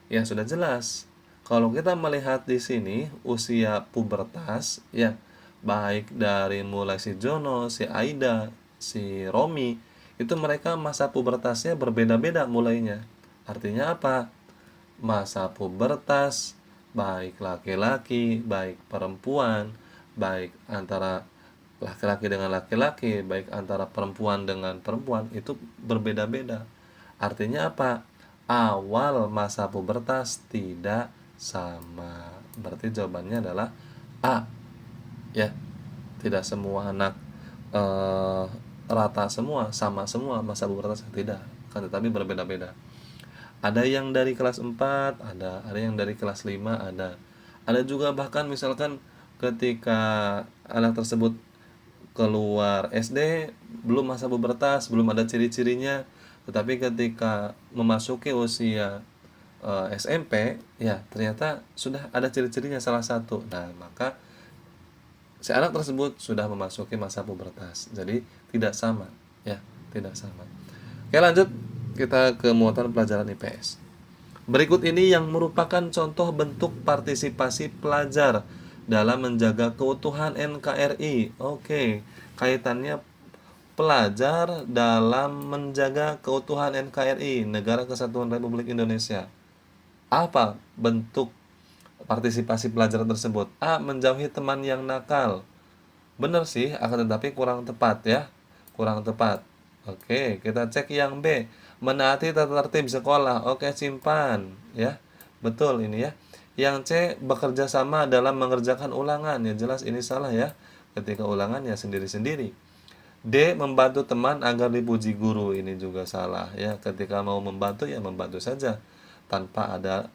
A: Ya, sudah jelas. Kalau kita melihat di sini usia pubertas ya, baik dari mulai si Jono, si Aida, si Romi, itu mereka masa pubertasnya berbeda-beda mulainya. Artinya apa? Masa pubertas baik laki-laki, baik perempuan, baik antara laki-laki dengan laki-laki, baik antara perempuan dengan perempuan itu berbeda-beda. Artinya apa? Awal masa pubertas tidak sama. Berarti jawabannya adalah A. Ya, tidak semua anak eh, rata semua, sama semua masa pubertas, tidak. Kan tetapi berbeda-beda. Ada yang dari kelas 4, ada yang dari kelas 5, ada. Ada juga bahkan misalkan ketika anak tersebut keluar SD belum masa pubertas, belum ada ciri-cirinya, tetapi ketika memasuki usia SMP ya ternyata sudah ada ciri-cirinya salah satu. Nah, maka si anak tersebut sudah memasuki masa pubertas. Jadi tidak sama ya, tidak sama. Oke, lanjut kita ke muatan pelajaran IPS. Berikut ini yang merupakan contoh bentuk partisipasi pelajar dalam menjaga keutuhan NKRI. Oke, kaitannya pelajar dalam menjaga keutuhan NKRI, Negara Kesatuan Republik Indonesia. Apa bentuk partisipasi pelajar tersebut? A. Menjauhi teman yang nakal. Benar sih, akan tetapi kurang tepat ya. Kurang tepat. Oke, kita cek yang B. Menaati tata tertib sekolah. Oke, simpan ya. Betul ini ya. Yang C, bekerja sama dalam mengerjakan ulangan. Ya jelas ini salah ya. Ketika ulangan ya sendiri-sendiri. D, membantu teman agar dipuji guru. Ini juga salah ya. Ketika mau membantu ya membantu saja tanpa ada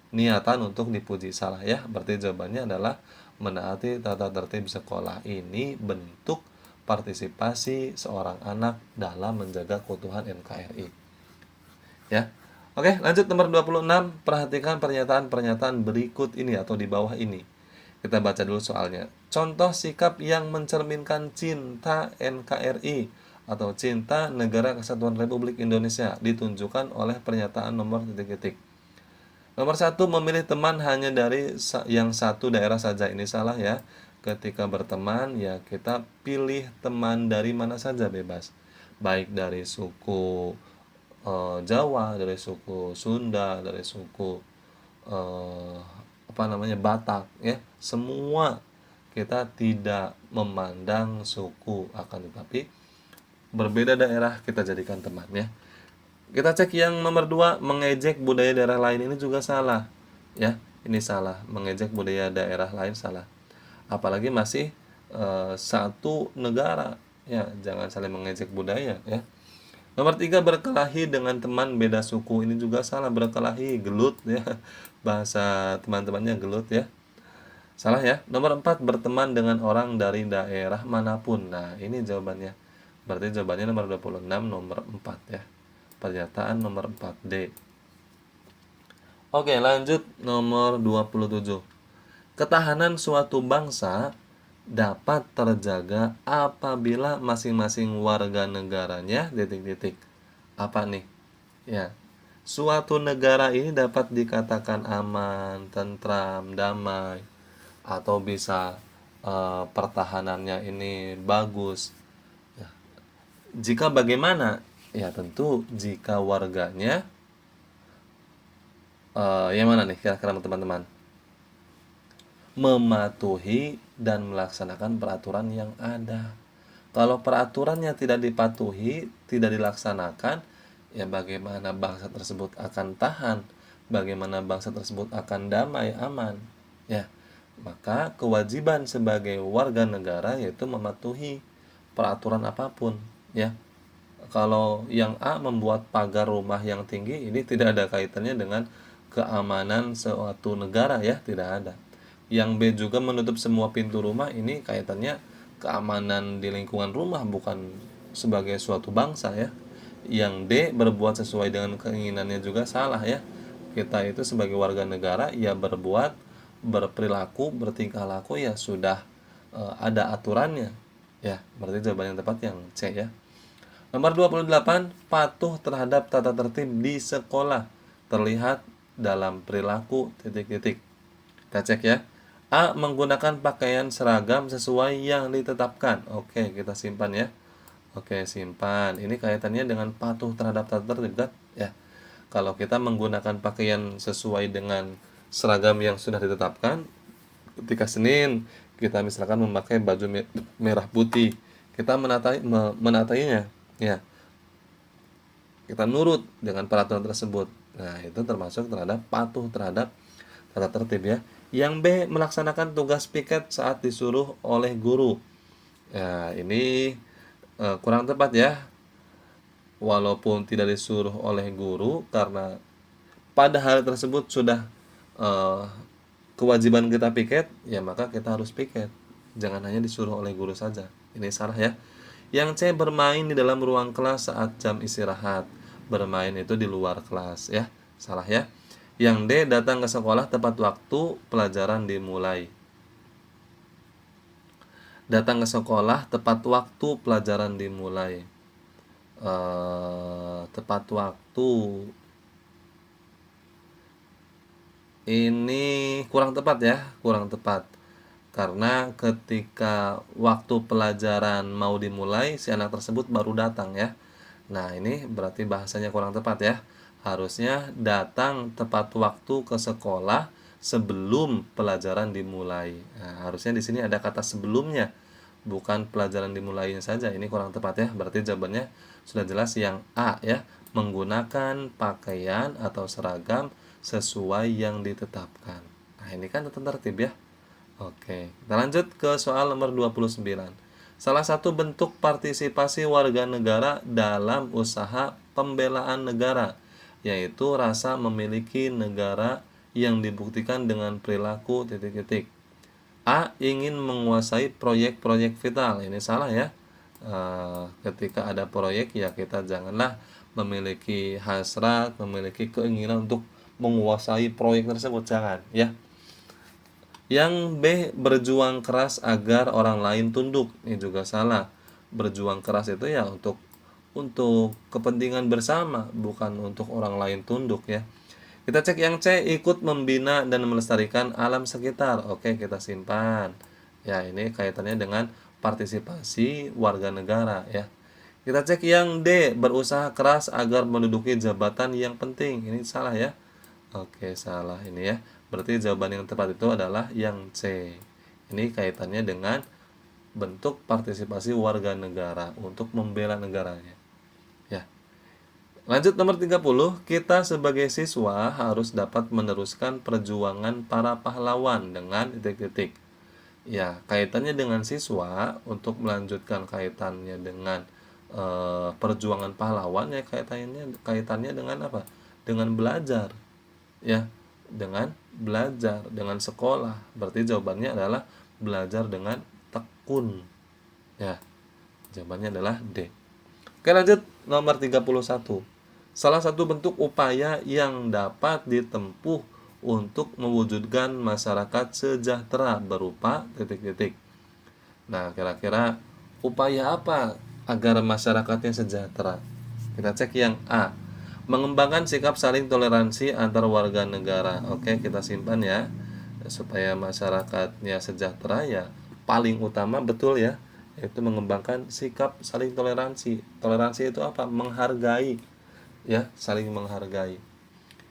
A: niatan untuk dipuji. Salah ya. Berarti jawabannya adalah menaati tata tertib sekolah. Ini bentuk partisipasi seorang anak dalam menjaga keutuhan NKRI. Ya. Oke, lanjut nomor 26. Perhatikan pernyataan-pernyataan berikut ini atau di bawah ini. Kita baca dulu soalnya. Contoh sikap yang mencerminkan cinta NKRI atau cinta Negara Kesatuan Republik Indonesia ditunjukkan oleh pernyataan nomor titik-titik. Nomor 1, memilih teman hanya dari yang satu daerah saja. Ini salah ya. Ketika berteman ya kita pilih teman dari mana saja bebas. Baik dari suku Jawa, dari suku Sunda, dari suku Batak ya. Semua kita tidak memandang suku, akan tetapi berbeda daerah kita jadikan teman ya. Kita cek yang nomor 2, mengejek budaya daerah lain. Ini juga salah ya. Ini salah, mengejek budaya daerah lain salah. Apalagi masih satu negara ya, jangan saling mengejek budaya ya. Nomor 3, berkelahi dengan teman beda suku. Ini juga salah, berkelahi, gelut ya. Bahasa teman-temannya gelut ya. Salah ya. Nomor 4, berteman dengan orang dari daerah manapun. Nah, ini jawabannya. Berarti jawabannya nomor 26, nomor 4 ya. Pernyataan nomor 4D. Oke, lanjut nomor 27. Ketahanan suatu bangsa dapat terjaga apabila masing-masing warga negaranya titik-titik. Apa nih? Ya. Suatu negara ini dapat dikatakan aman, tentram, damai, atau bisa pertahanannya ini bagus. Ya. Jika bagaimana? Ya tentu jika warganya yang mana nih kira-kira teman-teman? Mematuhi dan melaksanakan peraturan yang ada. Kalau peraturannya tidak dipatuhi, tidak dilaksanakan, ya bagaimana bangsa tersebut akan tahan? Bagaimana bangsa tersebut akan damai, aman? Ya, maka kewajiban sebagai warga negara yaitu mematuhi peraturan apapun, ya. Kalau yang A membuat pagar rumah yang tinggi, ini tidak ada kaitannya dengan keamanan suatu negara ya, tidak ada. Yang B juga menutup semua pintu rumah, ini kaitannya keamanan di lingkungan rumah, bukan sebagai suatu bangsa ya. Yang D berbuat sesuai dengan keinginannya juga salah ya. Kita itu sebagai warga negara ya berbuat, berperilaku, bertingkah laku ya sudah ada aturannya. Ya, berarti jawaban yang tepat yang C ya. Nomor 28, patuh terhadap tata tertib di sekolah terlihat dalam perilaku titik-titik. Kita cek ya. A, menggunakan pakaian seragam sesuai yang ditetapkan. Oke, kita simpan ya. Oke, simpan. Ini kaitannya dengan patuh terhadap tata tertib kan? Ya. Kalau kita menggunakan pakaian sesuai dengan seragam yang sudah ditetapkan, ketika Senin kita misalkan memakai baju merah putih, kita menatainya ya, kita nurut dengan peraturan tersebut. Nah, itu termasuk terhadap patuh terhadap tata tertib ya. Yang B, melaksanakan tugas piket saat disuruh oleh guru. Ya, ini kurang tepat ya. Walaupun tidak disuruh oleh guru, karena pada hal tersebut sudah kewajiban kita piket, ya maka kita harus piket. Jangan hanya disuruh oleh guru saja. Ini salah ya. Yang C, bermain di dalam ruang kelas saat jam istirahat. Bermain itu di luar kelas ya. Salah ya. Yang D, datang ke sekolah tepat waktu pelajaran dimulai. Datang ke sekolah tepat waktu pelajaran dimulai. Tepat waktu ini kurang tepat ya, kurang tepat. Karena ketika waktu pelajaran mau dimulai, si anak tersebut baru datang ya. Nah, ini berarti bahasanya kurang tepat ya. Harusnya datang tepat waktu ke sekolah sebelum pelajaran dimulai. Nah, harusnya di sini ada kata sebelumnya, bukan pelajaran dimulainya saja. Ini kurang tepat ya. Berarti jawabannya sudah jelas yang A ya, menggunakan pakaian atau seragam sesuai yang ditetapkan. Nah, ini kan tertib ya. Oke, kita lanjut ke soal nomor 29. Salah satu bentuk partisipasi warga negara dalam usaha pembelaan negara, yaitu rasa memiliki negara yang dibuktikan dengan perilaku titik-titik. A. Ingin menguasai proyek-proyek vital. Ini salah ya. Ketika ada proyek ya kita janganlah memiliki hasrat, memiliki keinginan untuk menguasai proyek tersebut, jangan ya. Yang B. Berjuang keras agar orang lain tunduk. Ini juga salah. Berjuang keras itu ya untuk kepentingan bersama, bukan untuk orang lain tunduk ya. Kita cek yang C, ikut membina dan melestarikan alam sekitar. Oke, kita simpan. Ya, ini kaitannya dengan partisipasi warga negara ya. Kita cek yang D, berusaha keras agar menduduki jabatan yang penting. Ini salah ya. Oke, salah ini ya. Berarti jawaban yang tepat itu adalah yang C. Ini kaitannya dengan bentuk partisipasi warga negara untuk membela negaranya. Ya. Lanjut nomor 30, kita sebagai siswa harus dapat meneruskan perjuangan para pahlawan dengan titik-titik. Ya, kaitannya dengan siswa untuk melanjutkan kaitannya dengan perjuangan pahlawan ya kaitannya dengan apa? Dengan belajar. Ya, dengan belajar, dengan sekolah. Berarti jawabannya adalah belajar dengan tekun. Ya, jawabannya adalah D. Oke, lanjut nomor 31. Salah satu bentuk upaya yang dapat ditempuh untuk mewujudkan masyarakat sejahtera berupa titik-titik. Nah, kira-kira upaya apa agar masyarakatnya sejahtera? Kita cek yang A. Mengembangkan sikap saling toleransi antar warga negara. Oke, kita simpan ya. Supaya masyarakatnya sejahtera ya paling utama betul ya, yaitu mengembangkan sikap saling toleransi. Toleransi itu apa? Menghargai. Ya, saling menghargai.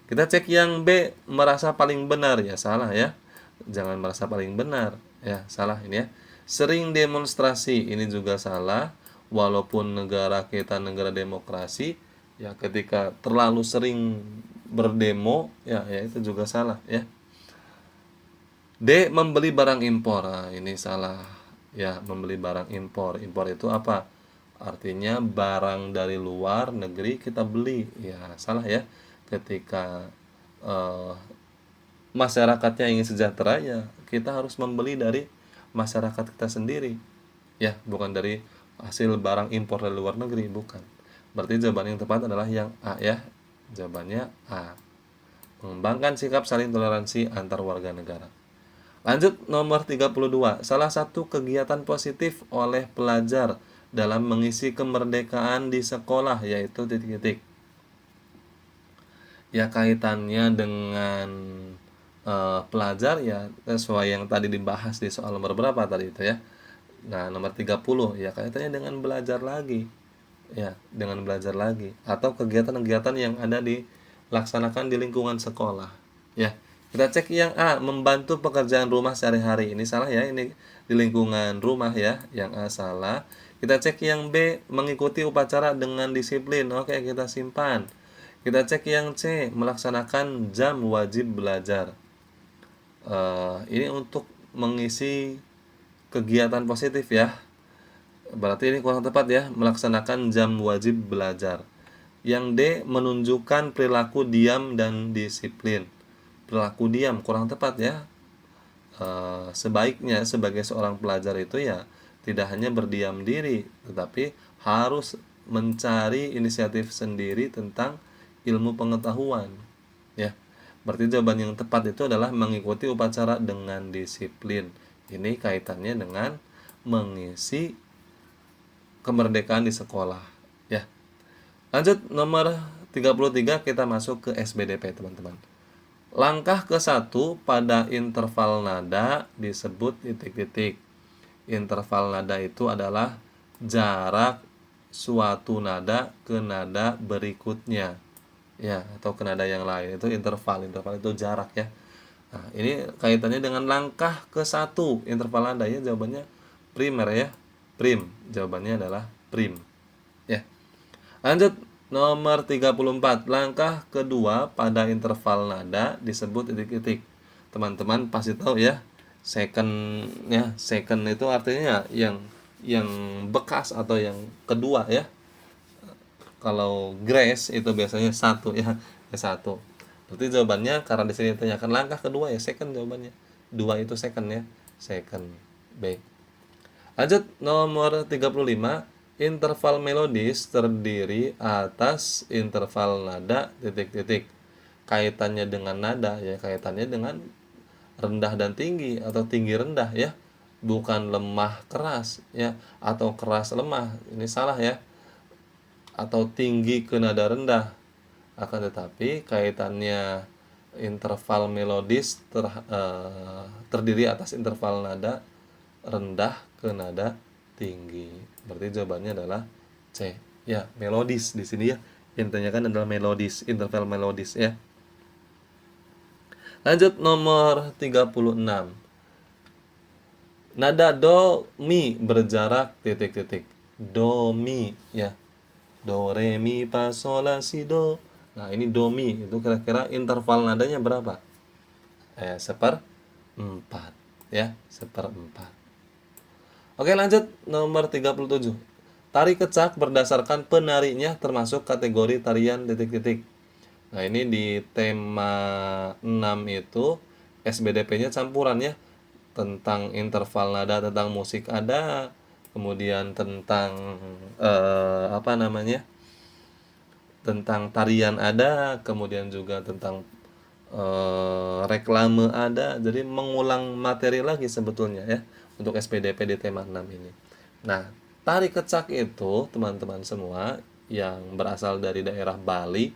A: Kita cek yang B, merasa paling benar ya, salah ya. Jangan merasa paling benar ya, salah ini ya. Sering demonstrasi, ini juga salah. Walaupun negara kita negara demokrasi, ya ketika terlalu sering berdemo ya itu juga salah ya. D. Membeli barang impor. Nah, ini salah ya, membeli barang impor. Impor itu apa? Artinya barang dari luar negeri kita beli. Ya, salah ya. Ketika masyarakatnya ingin sejahtera ya kita harus membeli dari masyarakat kita sendiri. Ya, bukan dari hasil barang impor dari luar negeri, bukan. Berarti jawaban yang tepat adalah yang A ya. Jawabannya A. Mengembangkan sikap saling toleransi antar warga negara. Lanjut nomor 32. Salah satu kegiatan positif oleh pelajar dalam mengisi kemerdekaan di sekolah yaitu titik-titik. Ya kaitannya dengan pelajar ya sesuai yang tadi dibahas di soal nomor berapa tadi itu ya. Nah, nomor 30 ya kaitannya dengan belajar lagi. Ya, dengan belajar lagi atau kegiatan-kegiatan yang ada dilaksanakan di lingkungan sekolah. Ya. Kita cek yang A, membantu pekerjaan rumah sehari-hari. Ini salah ya, ini di lingkungan rumah ya. Yang A salah. Kita cek yang B, mengikuti upacara dengan disiplin. Oke, kita simpan. Kita cek yang C, melaksanakan jam wajib belajar. Ini untuk mengisi kegiatan positif ya. Berarti ini kurang tepat ya, melaksanakan jam wajib belajar. Yang D, menunjukkan perilaku diam dan disiplin. Perilaku diam kurang tepat ya. Sebaiknya sebagai seorang pelajar itu ya tidak hanya berdiam diri, tetapi harus mencari inisiatif sendiri tentang ilmu pengetahuan. Ya, berarti jawaban yang tepat itu adalah mengikuti upacara dengan disiplin. Ini kaitannya dengan mengisi kemerdekaan di sekolah. Ya. Lanjut nomor 33 kita masuk ke SBDP teman-teman. Langkah ke-1 pada interval nada disebut titik-titik. Interval nada itu adalah jarak suatu nada ke nada berikutnya. Ya, atau ke nada yang lain. Itu interval. Interval itu jarak ya. Nah, ini kaitannya dengan langkah ke-1 interval nada ya, jawabannya primer ya. prim. Jawabannya adalah prim. Ya. Lanjut nomor 34. Langkah kedua pada interval nada disebut titik-titik. Teman-teman pasti tahu ya. Second ya, second itu artinya yang bekas atau yang kedua ya. Kalau grace itu biasanya satu ya, satu. Berarti jawabannya karena di sini ditanyakan langkah kedua ya second jawabannya. Dua itu second ya, second. Baik. Lanjut nomor 35. Interval melodis terdiri atas interval nada titik-titik. Kaitannya dengan nada ya, kaitannya dengan rendah dan tinggi atau tinggi rendah ya. Bukan lemah keras ya atau keras lemah. Ini salah ya. Atau tinggi ke nada rendah. Akan tetapi kaitannya interval melodis terdiri atas interval nada rendah ke nada tinggi. Berarti jawabannya adalah C. Ya, melodis di sini ya. Yang ditanyakan adalah melodis, interval melodis ya. Lanjut nomor 36. Nada do mi berjarak titik-titik. Do mi ya. Do re mi fa sol la si do. Nah, ini do mi itu kira-kira interval nadanya berapa? Seperempat ya, seperempat. Oke, lanjut nomor 37. Tari kecak berdasarkan penarinya termasuk kategori tarian titik-titik. Nah, ini di tema 6 itu SBDP-nya campuran ya. Tentang interval nada, tentang musik ada, kemudian tentang apa namanya? Tentang tarian ada, kemudian juga tentang reklame ada. Jadi mengulang materi lagi sebetulnya ya untuk SPDP di tema 6 ini. Nah, tari kecak itu teman-teman semua yang berasal dari daerah Bali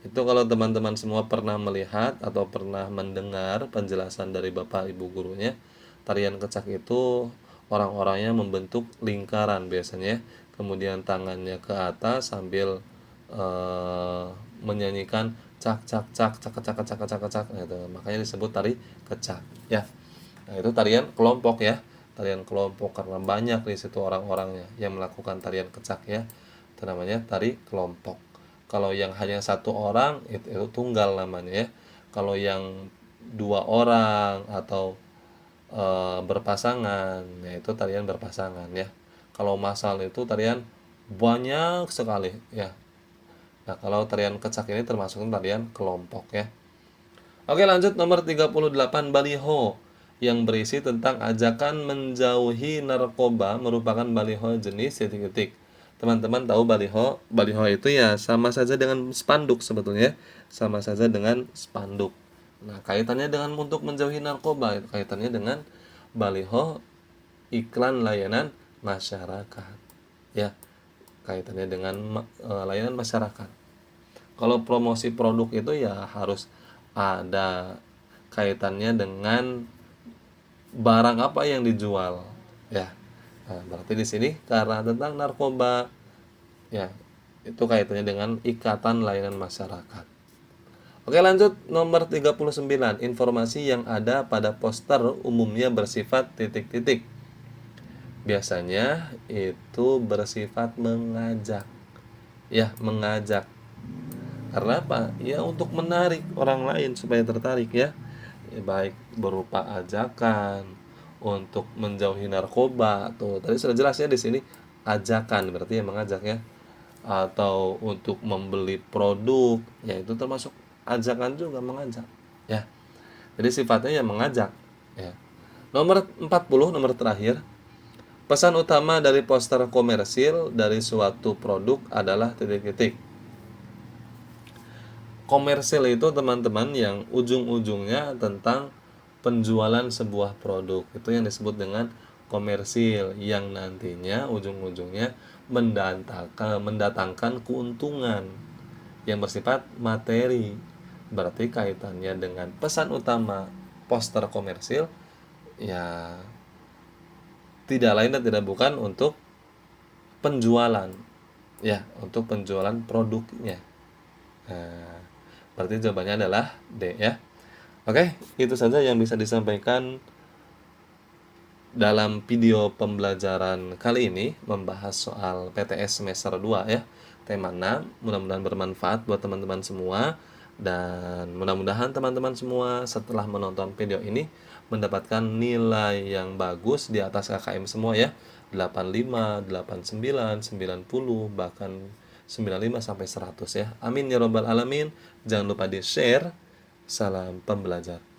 A: itu kalau teman-teman semua pernah melihat atau pernah mendengar penjelasan dari Bapak Ibu gurunya, tarian kecak itu orang-orangnya membentuk lingkaran biasanya, kemudian tangannya ke atas sambil menyanyikan cak cak cak cak cak cak cak cak cak gitu. Makanya disebut tari kecak ya. Nah, itu tarian kelompok ya. Tarian kelompok karena banyak di situ orang-orangnya yang melakukan tarian kecak ya. Itu namanya tari kelompok. Kalau yang hanya satu orang itu tunggal namanya ya. Kalau yang dua orang atau berpasangan, yaitu tarian berpasangan ya. Kalau massal itu tarian banyak sekali ya. Nah, kalau tarian kecak ini termasuk tarian kelompok ya. Oke, lanjut nomor 38 baliho yang berisi tentang ajakan menjauhi narkoba merupakan baliho jenis titik-titik. Teman-teman tahu baliho? Baliho itu ya sama saja dengan spanduk sebetulnya, sama saja dengan spanduk. Nah, kaitannya dengan untuk menjauhi narkoba, kaitannya dengan baliho iklan layanan masyarakat. Ya, kaitannya dengan layanan masyarakat. Kalau promosi produk itu ya harus ada kaitannya dengan barang apa yang dijual ya. Nah, berarti di sini karena tentang narkoba ya, itu kaitannya dengan ikatan layanan masyarakat. Oke, lanjut nomor 39. Informasi yang ada pada poster umumnya bersifat titik-titik. Biasanya itu bersifat mengajak. Ya, mengajak. Karena apa? Ya untuk menarik orang lain supaya tertarik ya. Baik berupa ajakan untuk menjauhi narkoba tuh. Tadi sudah jelas ya di sini ajakan berarti yang mengajak ya. Atau untuk membeli produk, ya itu termasuk ajakan juga mengajak ya. Jadi sifatnya yang mengajak ya. Nomor 40, nomor terakhir. Pesan utama dari poster komersil dari suatu produk adalah titik-titik. Komersil itu teman-teman yang ujung-ujungnya tentang penjualan sebuah produk. Itu yang disebut dengan komersil yang nantinya ujung-ujungnya mendatangkan keuntungan yang bersifat materi. Berarti kaitannya dengan pesan utama poster komersil ya tidak lain dan tidak bukan untuk penjualan ya, untuk penjualan produknya. Nah, berarti jawabannya adalah D ya. Oke, itu saja yang bisa disampaikan Dalam video pembelajaran kali ini membahas soal PTS semester 2 ya, tema 6. Mudah-mudahan bermanfaat buat teman-teman semua, dan mudah-mudahan teman-teman semua setelah menonton video ini mendapatkan nilai yang bagus di atas KKM semua ya. 85, 89, 90, bahkan 95 sampai 100 ya. Amin ya robbal alamin. Jangan lupa di-share. Salam pembelajar.